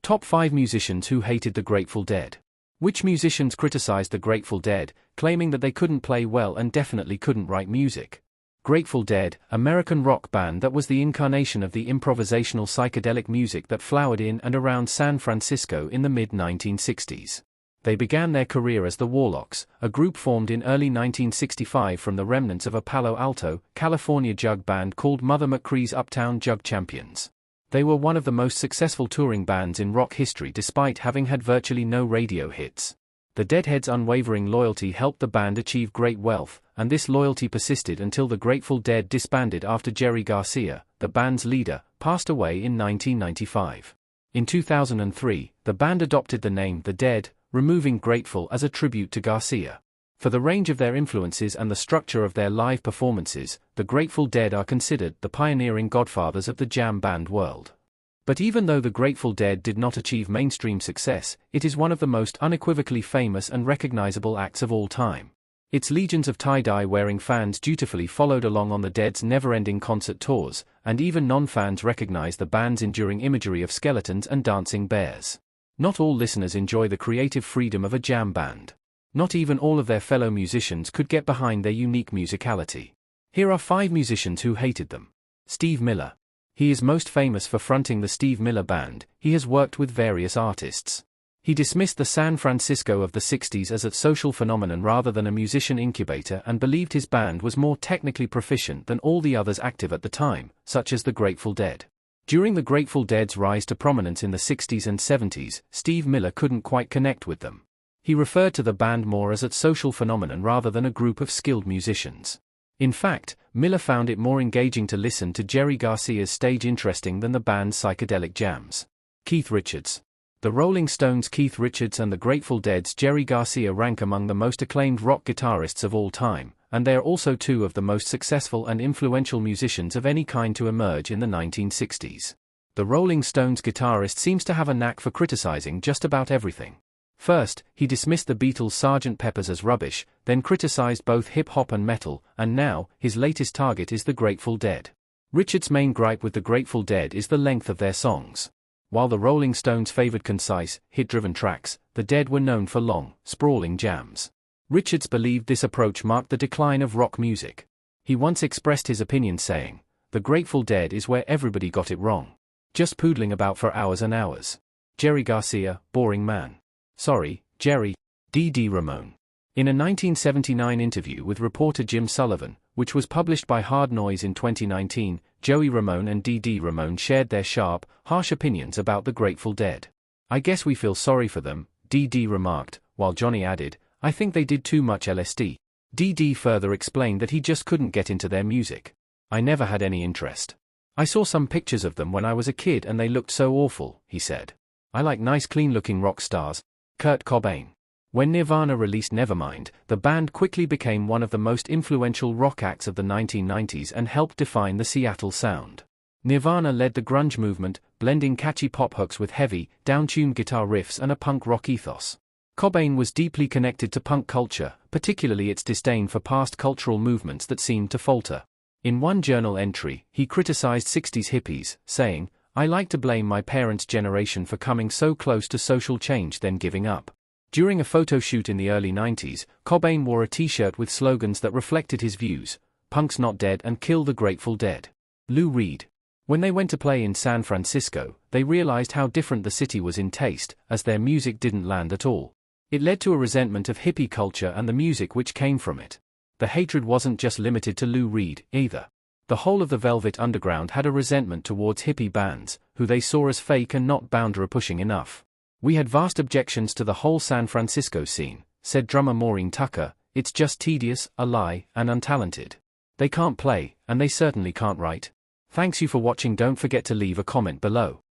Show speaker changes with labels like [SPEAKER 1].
[SPEAKER 1] Top 5 musicians who hated the Grateful Dead. Which musicians criticized the Grateful Dead, claiming that they couldn't play well and definitely couldn't write music? Grateful Dead, American rock band that was the incarnation of the improvisational psychedelic music that flowered in and around San Francisco in the mid-1960s. They began their career as the Warlocks, a group formed in early 1965 from the remnants of a Palo Alto, California jug band called Mother McCree's Uptown Jug Champions. They were one of the most successful touring bands in rock history despite having had virtually no radio hits. The Deadheads' unwavering loyalty helped the band achieve great wealth, and this loyalty persisted until the Grateful Dead disbanded after Jerry Garcia, the band's leader, passed away in 1995. In 2003, the band adopted the name The Dead, removing Grateful as a tribute to Garcia. For the range of their influences and the structure of their live performances, the Grateful Dead are considered the pioneering godfathers of the jam band world. But even though the Grateful Dead did not achieve mainstream success, it is one of the most unequivocally famous and recognizable acts of all time. Its legions of tie-dye-wearing fans dutifully followed along on the Dead's never-ending concert tours, and even non-fans recognize the band's enduring imagery of skeletons and dancing bears. Not all listeners enjoy the creative freedom of a jam band. Not even all of their fellow musicians could get behind their unique musicality. Here are 5 musicians who hated them. Steve Miller. He is most famous for fronting the Steve Miller Band. He has worked with various artists. He dismissed the San Francisco of the 60s as a social phenomenon rather than a musician incubator and believed his band was more technically proficient than all the others active at the time, such as the Grateful Dead. During the Grateful Dead's rise to prominence in the 60s and 70s, Steve Miller couldn't quite connect with them. He referred to the band more as a social phenomenon rather than a group of skilled musicians. In fact, Miller found it more engaging to listen to Jerry Garcia's stage interesting than the band's psychedelic jams. Keith Richards. The Rolling Stones' Keith Richards and the Grateful Dead's Jerry Garcia rank among the most acclaimed rock guitarists of all time, and they are also 2 of the most successful and influential musicians of any kind to emerge in the 1960s. The Rolling Stones guitarist seems to have a knack for criticizing just about everything. First, he dismissed the Beatles' Sgt. Pepper's as rubbish, then criticized both hip-hop and metal, and now, his latest target is the Grateful Dead. Richards' main gripe with the Grateful Dead is the length of their songs. While the Rolling Stones favored concise, hit-driven tracks, the Dead were known for long, sprawling jams. Richards believed this approach marked the decline of rock music. He once expressed his opinion saying, "The Grateful Dead is where everybody got it wrong. Just poodling about for hours and hours." Jerry Garcia, boring man. Sorry, Jerry. D.D. Ramone. In a 1979 interview with reporter Jim Sullivan, which was published by Hard Noise in 2019, Joey Ramone and D.D. Ramone shared their sharp, harsh opinions about the Grateful Dead. "I guess we feel sorry for them," D.D. remarked, while Johnny added, "I think they did too much LSD." D.D. further explained that he just couldn't get into their music. "I never had any interest. I saw some pictures of them when I was a kid and they looked so awful," he said. "I like nice clean-looking rock stars." Kurt Cobain. When Nirvana released Nevermind, the band quickly became one of the most influential rock acts of the 1990s and helped define the Seattle sound. Nirvana led the grunge movement, blending catchy pop hooks with heavy, down-tuned guitar riffs and a punk rock ethos. Cobain was deeply connected to punk culture, particularly its disdain for past cultural movements that seemed to falter. In one journal entry, he criticized 60s hippies, saying, "I like to blame my parents' generation for coming so close to social change then giving up." During a photo shoot in the early 90s, Cobain wore a t-shirt with slogans that reflected his views: "Punk's not dead" and "Kill the Grateful Dead." Lou Reed. When they went to play in San Francisco, they realized how different the city was in taste, as their music didn't land at all. It led to a resentment of hippie culture and the music which came from it. The hatred wasn't just limited to Lou Reed, either. The whole of the Velvet Underground had a resentment towards hippie bands, who they saw as fake and not boundary-pushing enough. "We had vast objections to the whole San Francisco scene," said drummer Maureen Tucker. "It's just tedious, a lie, and untalented. They can't play, and they certainly can't write." Thanks you for watching. Don't forget to leave a comment below.